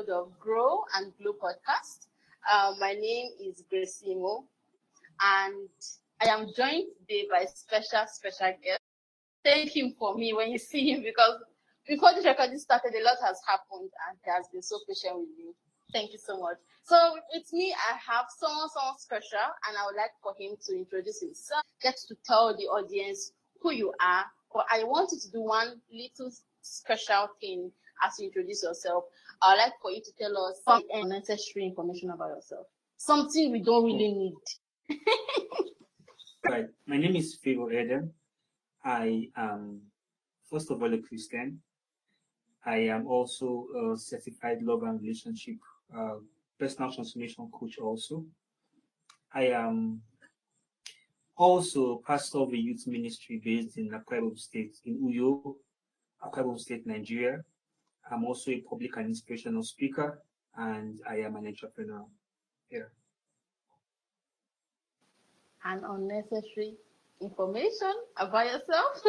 episode of Grow and Glow podcast. My name is Gracimo, and I am joined today by a special guest. Thank him for me when you see him, because before this recording started, a lot has happened, and he has been so patient with me. Thank you so much. So with me, I have someone special, and I would like for him to introduce himself, get to tell the audience who you are. But I want you to do one little special thing as you introduce yourself. I would like for you to tell us some unnecessary information about yourself. Something we don't really need. Right. My name is Favour. I am, first of all, a Christian. I am also a certified love and relationship personal transformation coach also. I am also pastor of a youth ministry based in Akwa Ibom State, in Uyo, Akwa Ibom State, Nigeria. I'm also a public and inspirational speaker, and I am an entrepreneur here. And unnecessary information about yourself?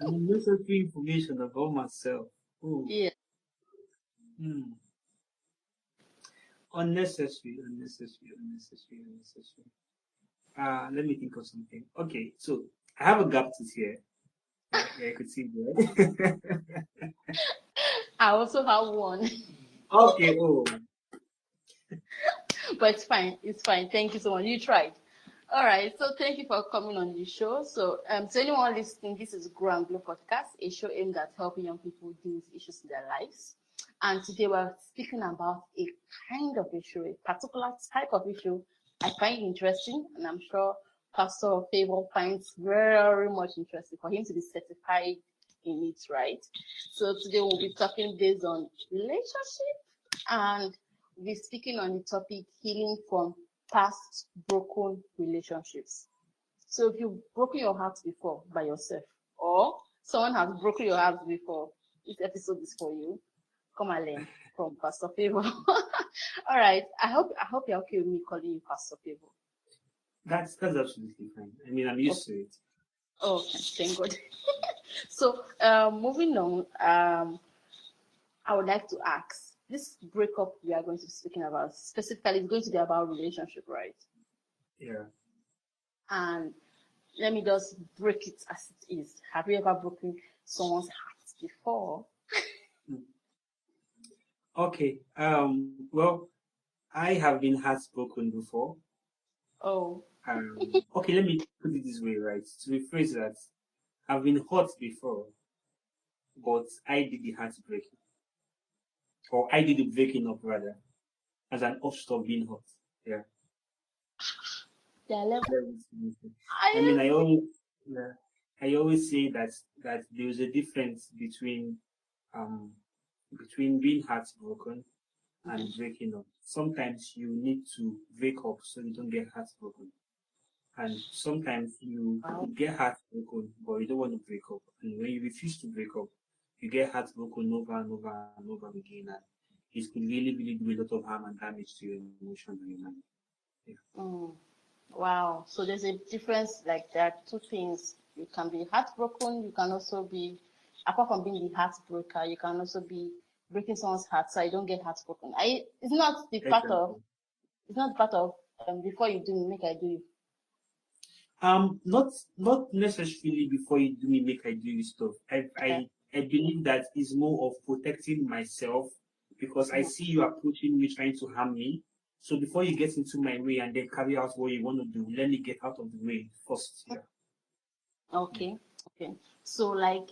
Unnecessary information about myself. Oh. Yeah. Unnecessary. Let me think of something. Okay, so I have a gap tooth here. Yeah, I could see that. I also have one. Okay, oh. But it's fine. Thank you so much. You tried. All right. So thank you for coming on the show. So to anyone listening, this is Grow and Glow podcast, a show aimed at helping young people deal with issues in their lives. And today we're speaking about a kind of issue, a particular type of issue I find interesting, and I'm sure Pastor Favour finds very much interesting for him to be certified in it, right? So today we'll be talking based on relationship, and we'll be speaking on the topic healing from past broken relationships. So if you've broken your heart before by yourself, or someone has broken your heart before, this episode is for you. Come and learn from Pastor Favour. All right. I hope you're okay with me calling you Pastor Favour. That's absolutely fine. I mean, I'm used to it. Oh, thank God. So, moving on, I would like to ask, this breakup we are going to be speaking about specifically is going to be about relationship, right? Yeah. And let me just break it as it is. Have you ever broken someone's heart before? Okay. Well, I have been heartbroken before. Oh. Okay, let me put it this way, right? To rephrase that, I've been hurt before, but I did the heartbreaking. Or I did the breaking up rather, as an offshoot of being hurt. Yeah. I mean, I always say that there's a difference between being heartbroken and breaking up. Sometimes you need to break up so you don't get heartbroken, and sometimes you get heartbroken but you don't want to break up. And when you refuse to break up, you get heartbroken over and over and over again, and it could really, really do a lot of harm and damage to your emotions and your mind. Yeah. Wow. So there's a difference, like there are two things. You can be heartbroken, you can also be, apart from being the heartbreaker, you can also be breaking someone's heart so you don't get heartbroken. It's not the part of before you do me, make I do you. Not necessarily before you do me, make I do you stuff. I believe that is more of protecting myself, because I see you approaching me trying to harm me. So before you get into my way and then carry out what you want to do, let me get out of the way first. Yeah. Okay. So like,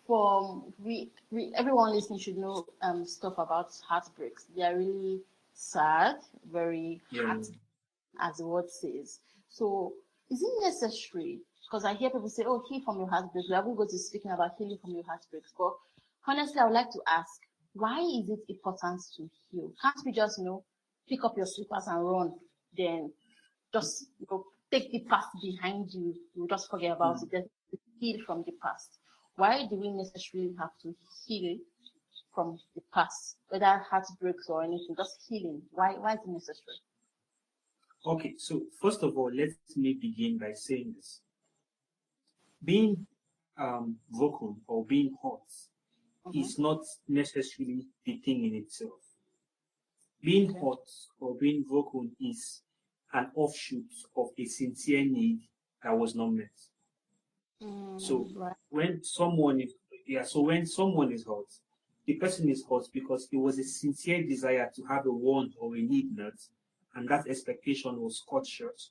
we everyone listening should know stuff about heartbreaks. They are really sad, very hard, as the word says. So is it necessary? Because I hear people say, "Oh, heal from your heartbreak." We are going to be speaking about healing from your heartbreaks. But honestly, I would like to ask, why is it important to heal? Can't we just pick up your slippers and run? Then just take the past behind you. You just forget about it. Just heal from the past. Why do we necessarily have to heal from the past, whether heartbreaks or anything? Just healing. Why is it necessary? Okay, so first of all, let me begin by saying this: being broken or being hurt is not necessarily the thing in itself. Being Okay. hurt or being broken is an offshoot of a sincere need that was not met. So Right. when someone is so when someone is hurt, the person is hurt because it was a sincere desire to have a want or a need met, and that expectation was cut short,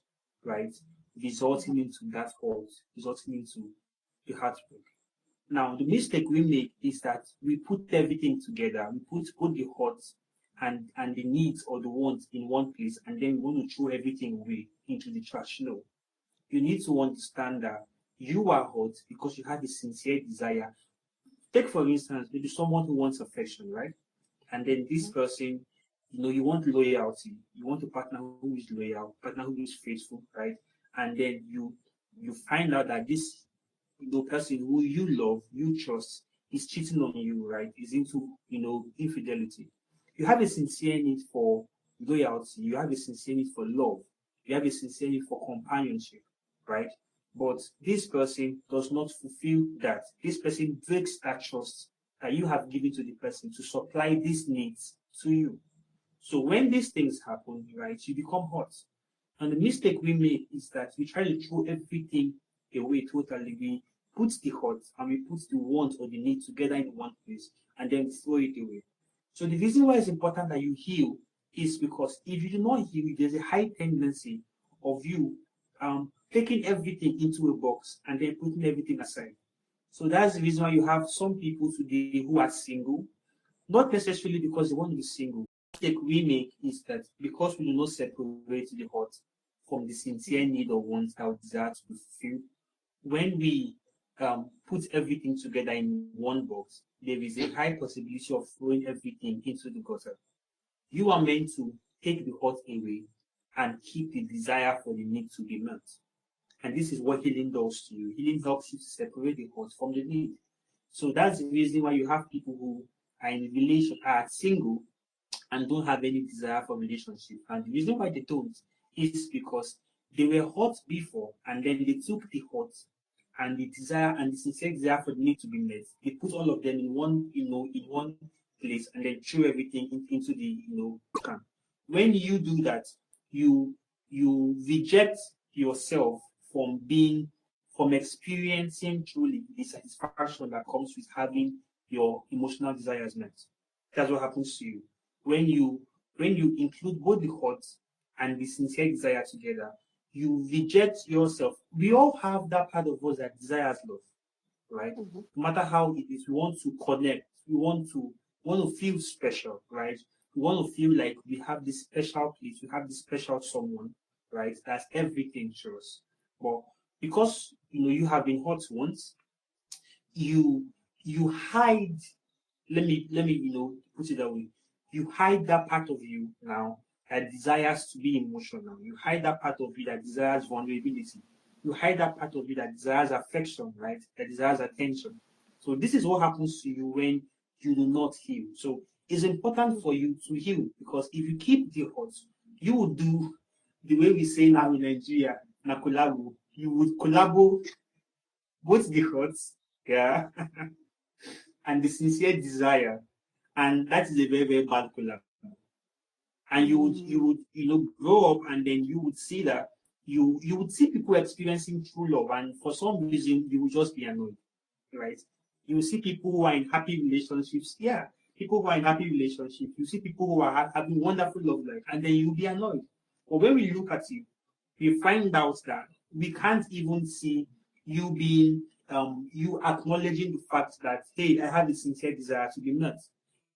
right? Resulting into that hurt, resulting into the heartbreak. Now, the mistake we make is that we put everything together. We put both the hurt and the needs or the wants in one place, and then we want to throw everything away into the trash. No, you need to understand that you are hurt because you have a sincere desire. Take, for instance, maybe someone who wants affection, right? And then this person, you want loyalty. You want a partner who is loyal, partner who is faithful, right? And then you find out that this person who you love, you trust, is cheating on you, right? Is into, infidelity. You have a sincere need for loyalty. You have a sincere need for love. You have a sincere need for companionship, right? But this person does not fulfill that. This person breaks that trust that you have given to the person to supply these needs to you. So when these things happen, right, you become hurt. And the mistake we make is that we try to throw everything away totally. We put the hurt and we put the want or the need together in one place and then throw it away. So the reason why it's important that you heal is because if you do not heal, there's a high tendency of you taking everything into a box and then putting everything aside. So that's the reason why you have some people today who are single, not necessarily because they want to be single. The mistake we make is that because we do not separate the hurt from the sincere need or want that we desire to be fulfilled, when we put everything together in one box, there is a high possibility of throwing everything into the gutter. You are meant to take the hurt away and keep the desire for the need to be met. And this is what healing does to you. Healing helps you to separate the hurt from the need. So that's the reason why you have people who are in relation are single and don't have any desire for relationship. And the reason why they don't is because they were hot before and then they took the hot and the desire and the sincere desire for the need to be met. They put all of them in one, in one place and then threw everything into the, can. When you do that, you reject yourself from being from experiencing truly the satisfaction that comes with having your emotional desires met. That's what happens to you when you include both the hurt and the sincere desire together. You reject yourself. We all have that part of us that desires love, right? Mhm. No matter how it is, we want to connect. We want to feel special, right? We want to feel like we have this special place, we have this special someone, right? That's everything to us. But because you have been hurt once, you you hide. Let me put it that way. You hide that part of you now that desires to be emotional. You hide that part of you that desires vulnerability. You hide that part of you that desires affection, right? That desires attention. So this is what happens to you when you do not heal. So it's important for you to heal because if you keep the hurt, you will do the way we say now in Nigeria, na collabo. You would collabo both the hurts, yeah, and the sincere desire, and that is a very very bad collab. And you would grow up, and then you would see that you would see people experiencing true love, and for some reason you would just be annoyed, right? You will see people who are in happy relationships, yeah, people who are in happy relationships. You see people who are having wonderful love life, and then you'll be annoyed. But when we look at you, we find out that we can't even see you being you acknowledging the fact that hey, I have a sincere desire to be met,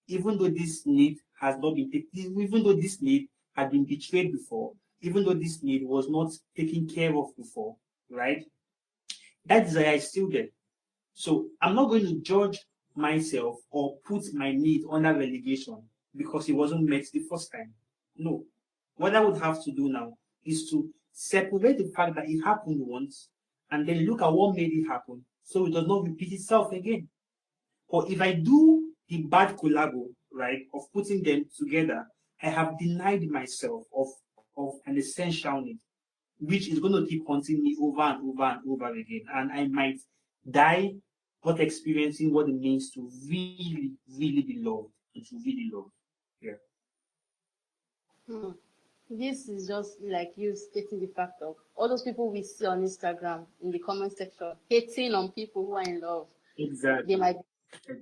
even though this need has not been taken, even though this need had been betrayed before, even though this need was not taken care of before, right? That desire is still there. So I'm not going to judge myself or put my need under relegation because it wasn't met the first time. No. What I would have to do now is to separate the fact that it happened once and then look at what made it happen so it does not repeat itself again. Or if I do the bad collabo, right, of putting them together, I have denied myself of an essential need, which is going to keep haunting me over and over and over again. And I might die not experiencing what it means to really, really be loved and to really love. Yeah. Hmm. This is just like you stating the fact of all those people we see on Instagram in the comment section hating on people who are in love. They Exactly. might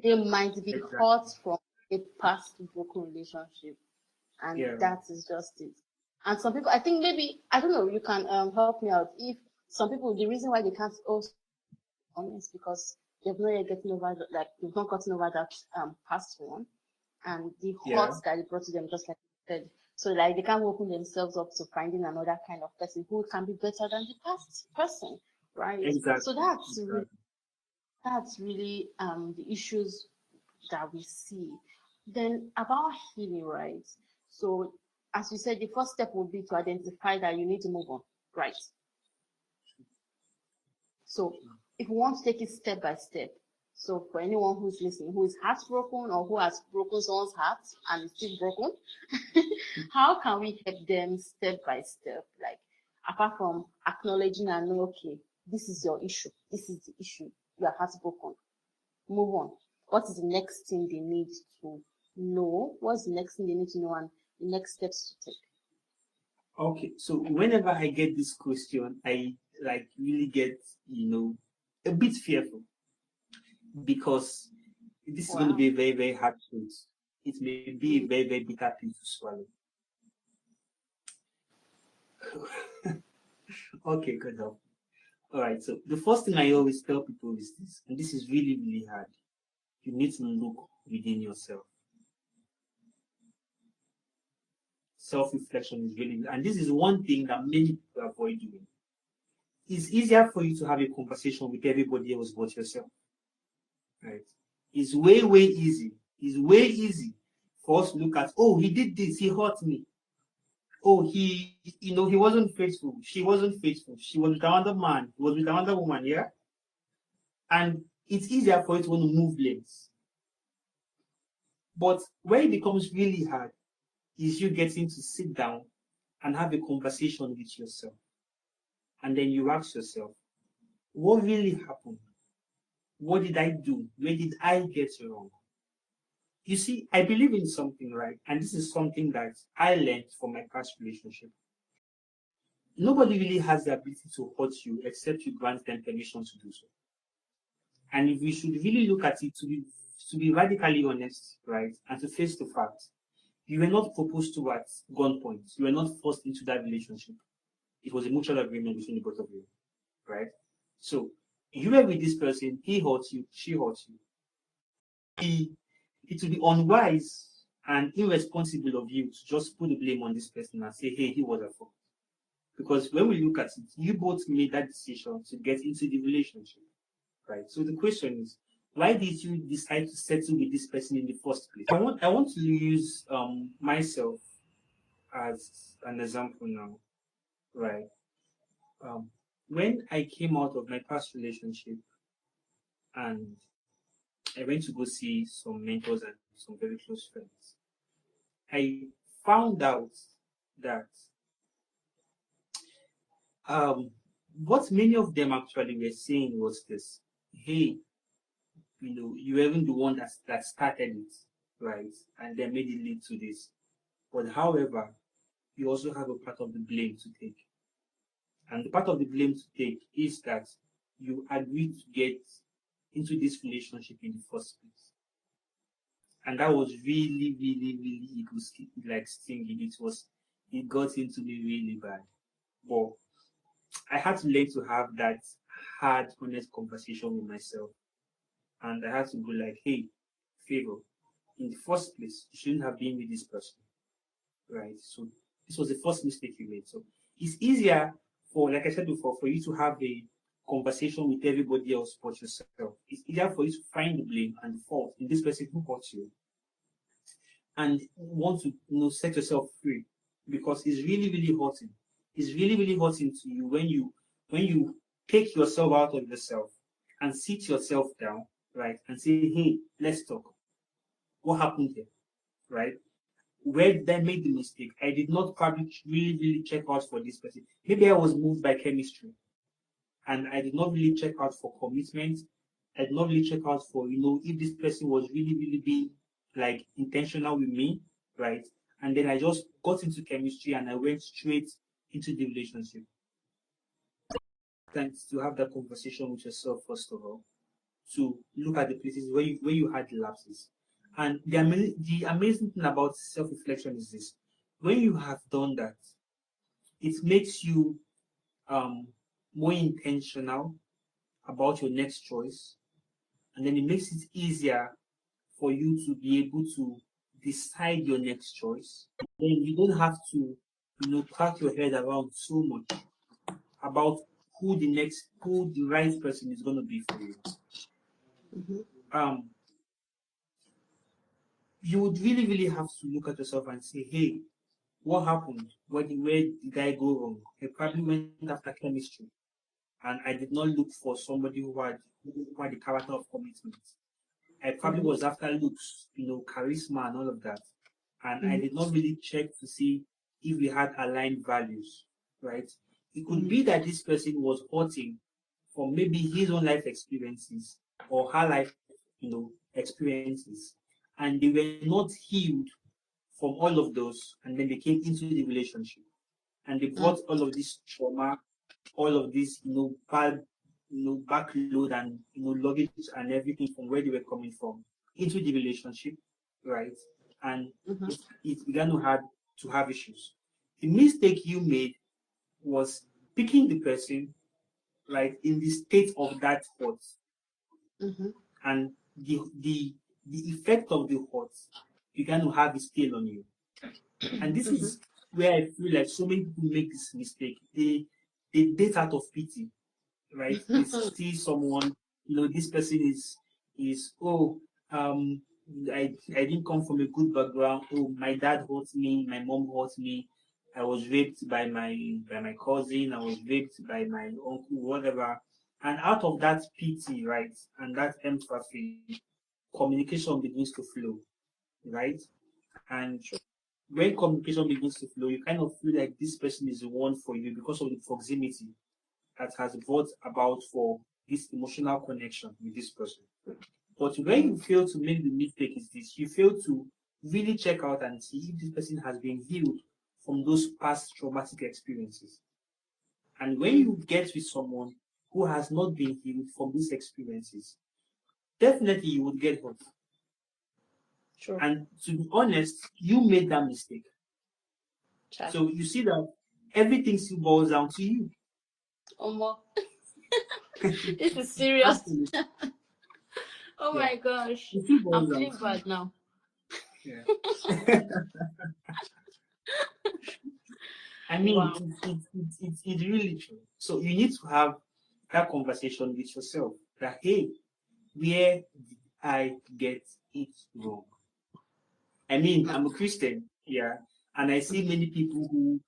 they might be hurt Exactly. from a past broken relationship, and Yeah. that is just it. And some people, I think maybe I don't know. You can help me out. If some people, the reason why they can't also honest because they've not yet getting over like they've not gotten over that past one and the hurt Yeah. that it brought to them, just like you said. So like they can't open themselves up to finding another kind of person who can be better than the past person, right? So Exactly. Exactly. that's really the issues that we see. Then about healing, right? So as you said, the first step would be to identify that you need to move on, right? So if we want to take it step by step, so for anyone who's listening, who is heartbroken or who has broken someone's heart and is still broken, how can we help them step by step? Like apart from acknowledging and know, okay, this is your issue, this is the issue, you are heartbroken. Move on. What is the next thing they need to know? What's the next thing they need to know and the next steps to take? Okay, so whenever I get this question, I like really get, a bit fearful because this is going to Wow. be a very, very hard truth. It may be a Mm. very, very bitter pill to swallow. Okay, good help. All right, so the first thing I always tell people is this, and this is really, really hard. You need to look within yourself. Self-reflection is really, and this is one thing that many people avoid doing. It's easier for you to have a conversation with everybody else but yourself, right? It's way, way easy. It's way easy for us to look at, oh, he did this, he hurt me. Oh, he wasn't faithful. She wasn't faithful. She was with another man. He was with another woman, yeah? And it's easier for you to want to move blames. But where it becomes really hard is you getting to sit down and have a conversation with yourself. And then you ask yourself, what really happened? What did I do? Where did I get wrong? You see, I believe in something, right? And this is something that I learned from my past relationship. Nobody really has the ability to hurt you except you grant them permission to do so. And if we should really look at it to be radically honest, right, and to face the fact, you were not proposed to at gunpoint. You were not forced into that relationship. It was a mutual agreement between the both of you, right? So you were with this person, he hurt you, she hurt you. It would be unwise and irresponsible of you to just put the blame on this person and say, hey, he was at fault. Because when we look at it, you both made that decision to get into the relationship, right? So the question is, why did you decide to settle with this person in the first place? I want to use myself as an example now, right? Um, when I came out of my past relationship and I went to go see some mentors and some very close friends, I found out that um, what many of them actually were saying was this: hey, you weren't the one that started it, right? And then made it lead to this. But however, you also have a part of the blame to take. And the part of the blame to take is that you agreed to get into this relationship in the first place. And that was really, really, really like stinging. It got into me really bad. But I had to learn to have that hard, honest conversation with myself. And I had to go like, hey, Favor, in the first place, you shouldn't have been with this person, right? So this was the first mistake you made. So it's easier for, like I said before, for you to have a conversation with everybody else but yourself. It's easier for you to find the blame and the fault in this person who hurt you and want to set yourself free because it's really, really hurting. It's really, really hurting to you when you take yourself out of yourself and sit yourself down, right, and say, hey, let's talk. What happened here? Right? Where did I make the mistake? I did not probably really, really check out for this person. Maybe I was moved by chemistry and I did not really check out for commitment. I did not really check out for, if this person was really, really being like intentional with me, right? and then I just got into chemistry and I went straight into the relationship. Thanks to have that conversation with yourself first of all, to look at the places where you had lapses. And the amazing thing about self-reflection is this: when you have done that, it makes you um, more intentional about your next choice, and then it makes it easier for you to be able to decide your next choice. Then you don't have to, crack your head around so much about who the right person is going to be for you. Um, you would really, really have to look at yourself and say, hey, what happened? Where did I go wrong? I probably went after chemistry and I did not look for somebody who had the character of commitment. I probably was after looks, charisma and all of that. And I did not really check to see if we had aligned values, right? It could be that this person was hurting from maybe his own life experiences or her life, experiences. And they were not healed from all of those. And then they came into the relationship and they brought all of this trauma, all of this, bad, backload and, luggage and everything from where they were coming from into the relationship, right? And it began to have issues. The mistake you made was picking the person, right, in the state of that hurt. And the effect of the hurt began to have a still on you. And this is where I feel like so many people make this mistake. They date out of pity, right? They see someone, this person is um I didn't come from a good background. Oh, my dad hurt me, my mom hurt me. I was raped by my cousin, I was raped by my uncle, whatever. And out of that pity, right, and that empathy, communication begins to flow, right? And when communication begins to flow, you kind of feel like this person is the one for you because of the proximity that has brought about for this emotional connection with this person. But when you fail to make the mistake is this, you fail to really check out and see if this person has been healed from those past traumatic experiences. And when you get with someone who has not been healed from these experiences, definitely you would get hurt. Sure. And to be honest, you made that mistake. Chat. So you see that everything still boils down to you. This is serious. Absolutely. Oh my gosh. It still boils I'm down feeling to bad you. now. Yeah. I mean, Wow. it's really true. So you need to have that conversation with yourself that, hey, where did I get it wrong? I mean, I'm a Christian, yeah, and I see many people who,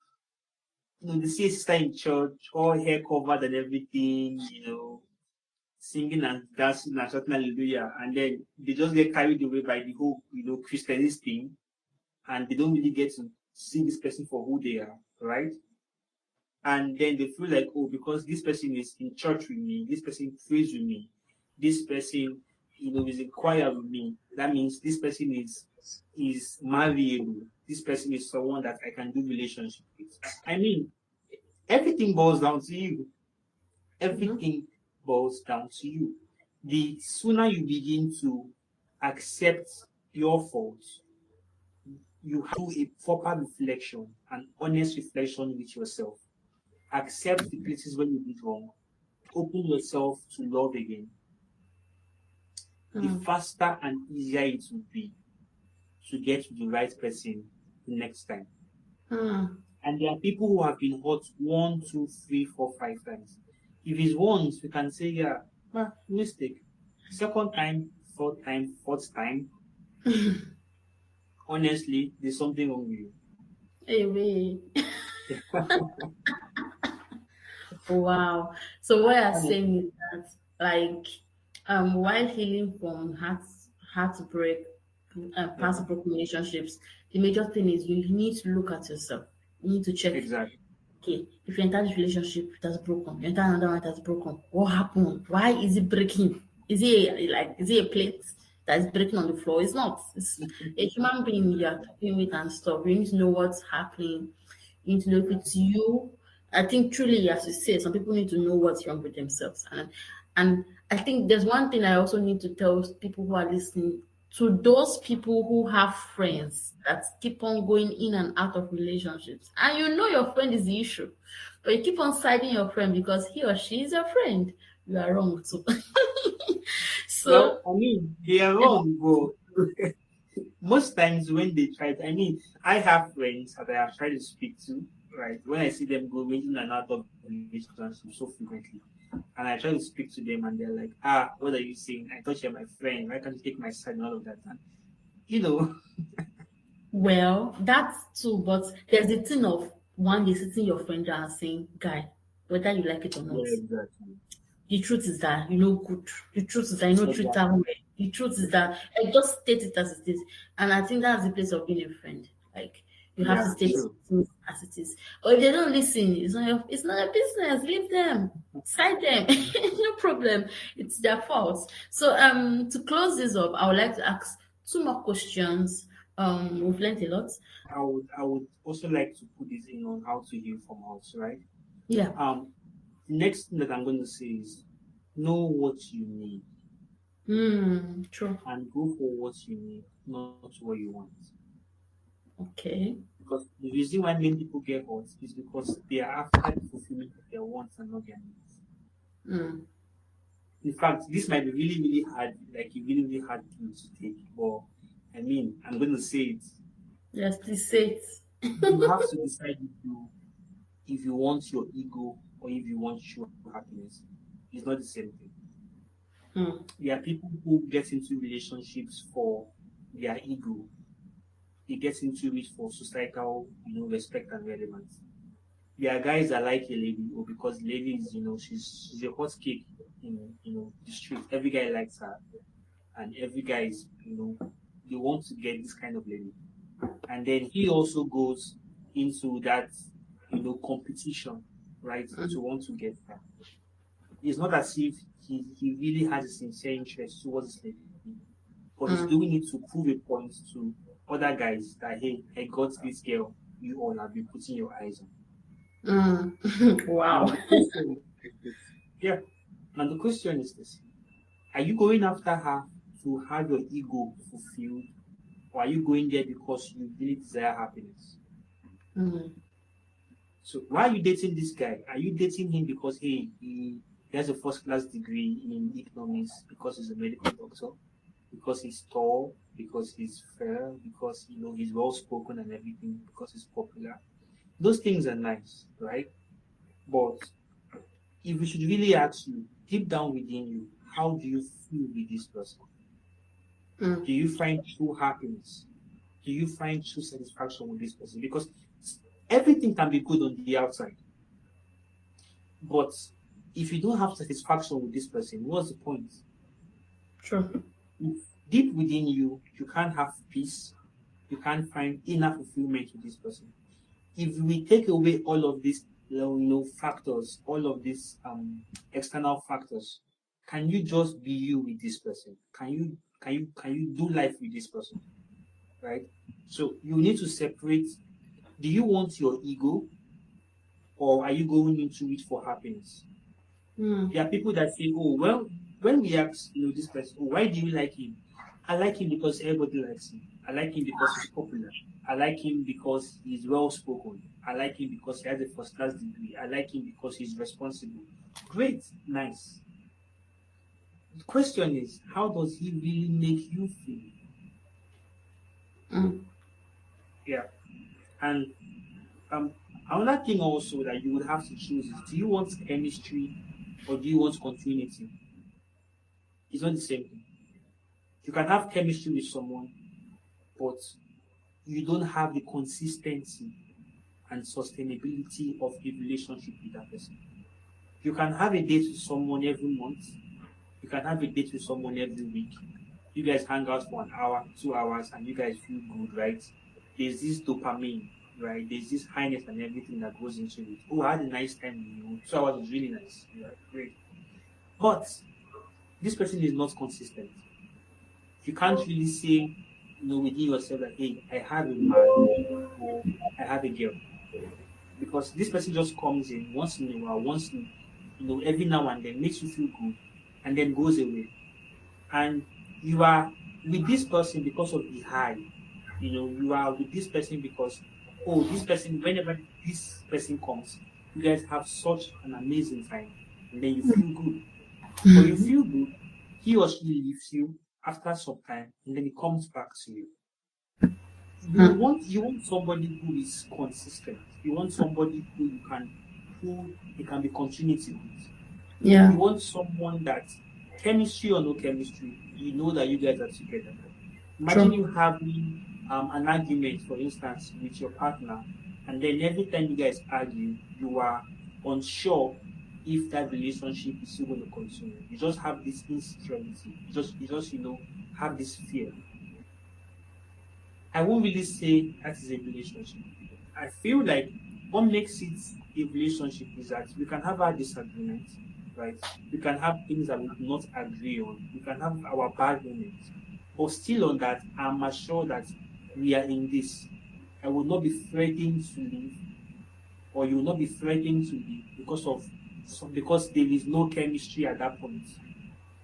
they see a sister in church, all hair covered and everything, singing and dancing and shouting hallelujah, and then they just get carried away by the whole, Christianist thing, and they don't really get to see this person for who they are, right? And then they feel like, oh, because this person is in church with me, this person prays with me, this person, is in choir with me. That means this person is marriable. This person is someone that I can do relationship with. I mean, everything boils down to you. Everything boils down to you. The sooner you begin to accept your faults, you have to do a proper reflection, an honest reflection with yourself. Accept the places where you did wrong. Open yourself to love again. The faster and easier it will be to get to the right person the next time. And there are people who have been hurt 1, 2, 3, 4, 5 times. If it's once, we can say, yeah, mistake. Second time, third time, fourth time, honestly, there's something wrong with you. Amen. Wow. So what you're saying is that, like, while healing from heartbreak, past broken relationships, the major thing is you need to look at yourself. You need to check. Exactly. Okay, if you enter this relationship, it has broken. You enter another one, it has broken. What happened? Why is it breaking? Is it a plate? that is breaking on the floor. It's not. It's a human being you're talking with and stuff. You need to know what's happening. You need to know if it's you. I think truly, as you say, some people need to know what's wrong with themselves. And I think there's one thing I also need to tell people who are listening, to those people who have friends that keep on going in and out of relationships, and you know your friend is the issue, but you keep on siding your friend because he or she is your friend, you are wrong too. So Well, I mean, they are wrong, but most times when they try, I have friends that I have tried to speak to, right? When I see them going in and out of relationships so frequently, and I try to speak to them, and they're like, what are you saying? I thought you're my friend. Why can't you take my side and all of that? And, you know, well, that's true, but there's the thing of one day sitting your friend down and saying, guy, whether you like it or not, yeah, exactly. the truth is that you know good. The truth is that you know treat Exactly. her well. The truth is that I just state it as it is. And I think that's the place of being a friend. Like you have to Yeah, state true. things as it is. Or if they don't listen, it's not your business. Leave them. Side them. No problem. It's their fault. So to close this up, I would like to ask two more questions. We've learned a lot. I would also like to put this in on how to heal from hurts, right? Yeah. Um, the next thing that I'm going to say is know what you need True. and go for what you need, not what you want. Okay. Because the reason why many people get hurt is because they are after the fulfillment of their wants and not their needs. Mm. In fact, this might be really, really hard, like a really, really hard thing to take. But I'm going to say it. Yes, please say You it. have to decide if you want your ego or if you want true happiness. It's not the same thing. Hmm. There are people who get into relationships for their ego. They get into it for societal, respect and relevance. There are guys that like a lady, or because the lady is, she's a hot cake in, the street. Every guy likes her, and every guy is, they want to get this kind of lady. And then he also goes into that, competition, right, to want to get her. It's not as if he really has a sincere interest towards this lady, but he's doing Mm. it to prove a point to other guys that, hey, I got this girl you all have been putting your eyes on. Mm. Now Wow. the question is this. Yeah. Now the question is this. Are you going after her to have your ego fulfilled, or are you going there because you really desire happiness? Mm. So why are you dating this guy? Are you dating him because, hey, he has a first class degree in economics, because he's a medical doctor, because he's tall, because he's fair, because he's well spoken and everything, because he's popular? Those things are nice, right? But if we should really ask you deep down within you, how do you feel with this person? Mm. Do you find true happiness? Do you find true satisfaction with this person? Because everything can be good on the outside, but if you don't have satisfaction with this person, what's the point? True. If deep within you, you can't have peace, you can't find inner fulfillment with this person. If we take away all of these, factors, all of these external factors, can you just be you with this person? Can you do life with this person? Right? So you need to separate. Do you want your ego, or are you going into it for happiness? Mm. There are people that say, oh, well, when we ask, this person, oh, why do you like him? I like him because everybody likes him. I like him because he's popular. I like him because he's well spoken. I like him because he has a first class degree. I like him because he's responsible. Great, nice. The question is, how does he really make you feel? Mm. Yeah. And um, another thing also that you would have to choose is, do you want chemistry or do you want continuity? It's not the same thing. You can have chemistry with someone, but you don't have the consistency and sustainability of a relationship with that person. You can have a date with someone every month. You can have a date with someone every week. You guys hang out for an hour, 2 hours, and you guys feel good, right? There's this dopamine, right? There's this highness and everything that goes into it. Oh, I had a nice time with you. 2 hours was really nice. Yeah, great. But this person is not consistent. You can't really say, within yourself that, hey, I have a man or I have a girl, because this person just comes in once in a while, every now and then, makes you feel good, and then goes away. And you are with this person because of the high. You are with this person because, oh, this person, whenever this person comes, you guys have such an amazing time, and then you feel good. But you feel good, he or she leaves you after some time, and then he comes back to you. You want somebody who is consistent. You want somebody who you can be continuity with. Yeah. You want someone that, chemistry or no chemistry, you know that you guys are together. Imagine True. you having an argument, for instance, with your partner, and then every time you guys argue, you are unsure if that relationship is still going to continue. You just have this insecurity. You just have this fear. I won't really say that is a relationship. I feel like what makes it a relationship is that we can have our disagreements, right? We can have things that we do not agree on. We can have our bad moments. But still on that, I'm assured that we are in this. I will not be threatening to leave, or you will not be threatening to leave because there is no chemistry at that point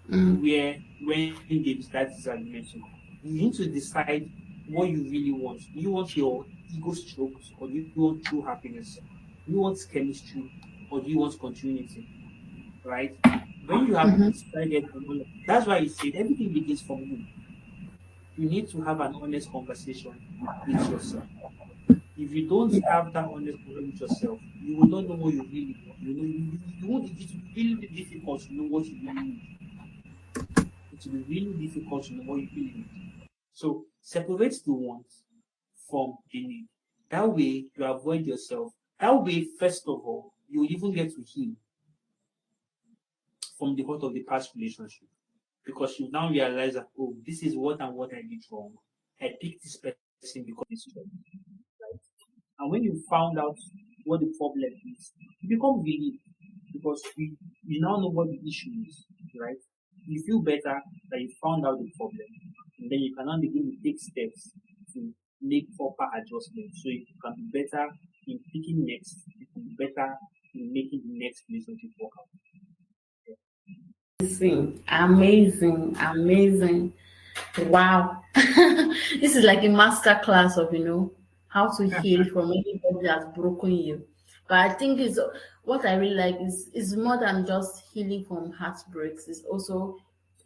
where when there is that disagreement to come. You need to decide what you really want. Do you want your ego stroked, or do you want true happiness? Do you want chemistry, or do you want continuity? Right? When you have decided on all of that's why I said everything begins from you. You need to have an honest conversation with yourself. If you don't have that honest conversation with yourself, you will not know what you really want. You won't, it will be really difficult to know what you really need. It will be really difficult to know what you really need. So separate the wants from the need. That way you avoid yourself. That way, first of all, you even get to heal from the hurt of the past relationship. Because you now realize that, oh, this is what and what I did wrong. I picked this person because it's wrong. And when you found out what the problem is, you become relieved because you now know what the issue is, right? You feel better that you found out the problem, and then you can now begin to take steps to make proper adjustments so you can be better in picking next, you can be better in making the next relationship work out. Amazing, amazing, amazing. Wow. This is like a master class of, how to heal from anybody that's broken you. But I think it's what I really like is more than just healing from heartbreaks. It's also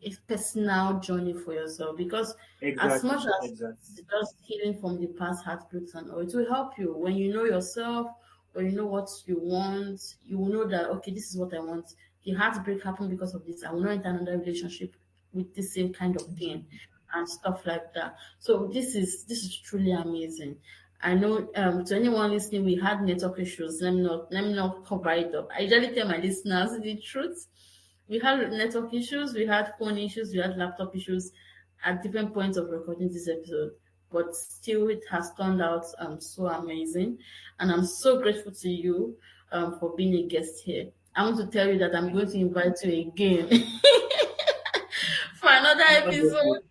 a personal journey for yourself, because as Exactly, much as exactly. it's just healing from the past heartbreaks and all, it will help you when you know yourself, or you know what you want. You will know that, okay, this is what I want. The heartbreak happened because of this. I will not enter another relationship with the same kind of thing and stuff like that. So this is truly amazing. I know, to anyone listening, we had network issues. Let me not cover it up. I usually tell my listeners the truth. We had network issues, we had phone issues, we had laptop issues at different points of recording this episode. But still, it has turned out so amazing, and I'm so grateful to you for being a guest here. I want to tell you that I'm going to invite you again for another episode.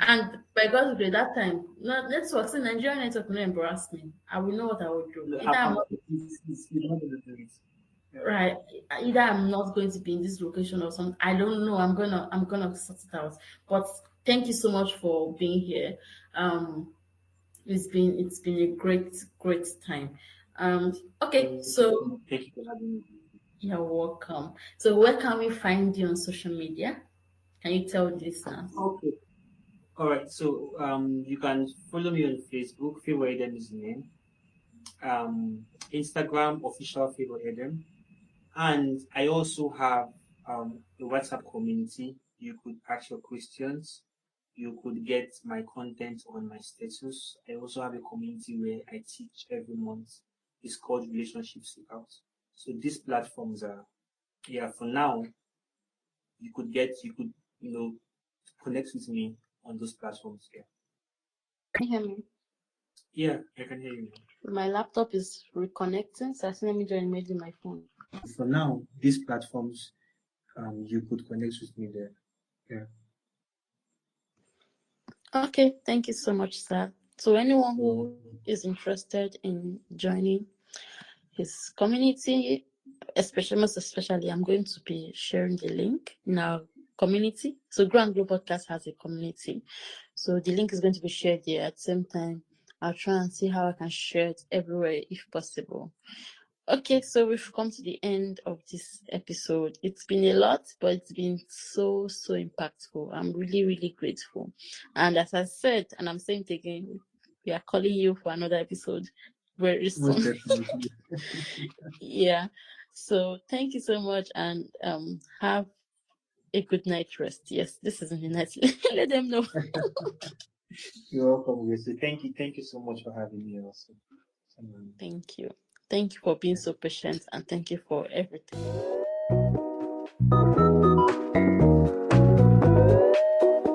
And by God's grace, that time, network, see, Nigerian network will not embarrass me. I will know what I will do. No, Either I'm not you're not going to do it. Yeah. right, either I'm not going to be in this location or something. I don't know. I'm gonna sort it out. But thank you so much for being here. Um, it's been a great time. Okay, Thank you so so much. Thank you for having me. you're welcome. So where can we find you on social media? Can you tell the listeners? Okay. All right. So you can follow me on Facebook. Favor Eden is the name. Instagram official Favor Eden, and I also have a WhatsApp community. You could ask your questions. You could get my content on my status. I also have a community where I teach every month. It's called Relationship Seekouts. So these platforms are, yeah, for now you could you know connect with me on those platforms. Yeah. Can you hear me? Yeah, I can hear you now. My laptop is reconnecting, so I said, let me join maybe my phone. For now, these platforms, you could connect with me there. Yeah. Okay, thank you so much, sir. So anyone who is interested in joining his community, most especially, I'm going to be sharing the link in our community. So Grow and Glow Podcast has a community. So the link is going to be shared there at the same time. I'll try and see how I can share it everywhere if possible. Okay, so we've come to the end of this episode. It's been a lot, but it's been so impactful. I'm really, really grateful. And as I said, and I'm saying it again, we are calling you for another episode very Most soon. definitely. Yeah. So thank you so much, and have a good night rest. Yes, this isn't a night. Let them know. You're welcome, Wesley. Thank you so much for having me also. Thank you. Thank you for being so patient, and thank you for everything.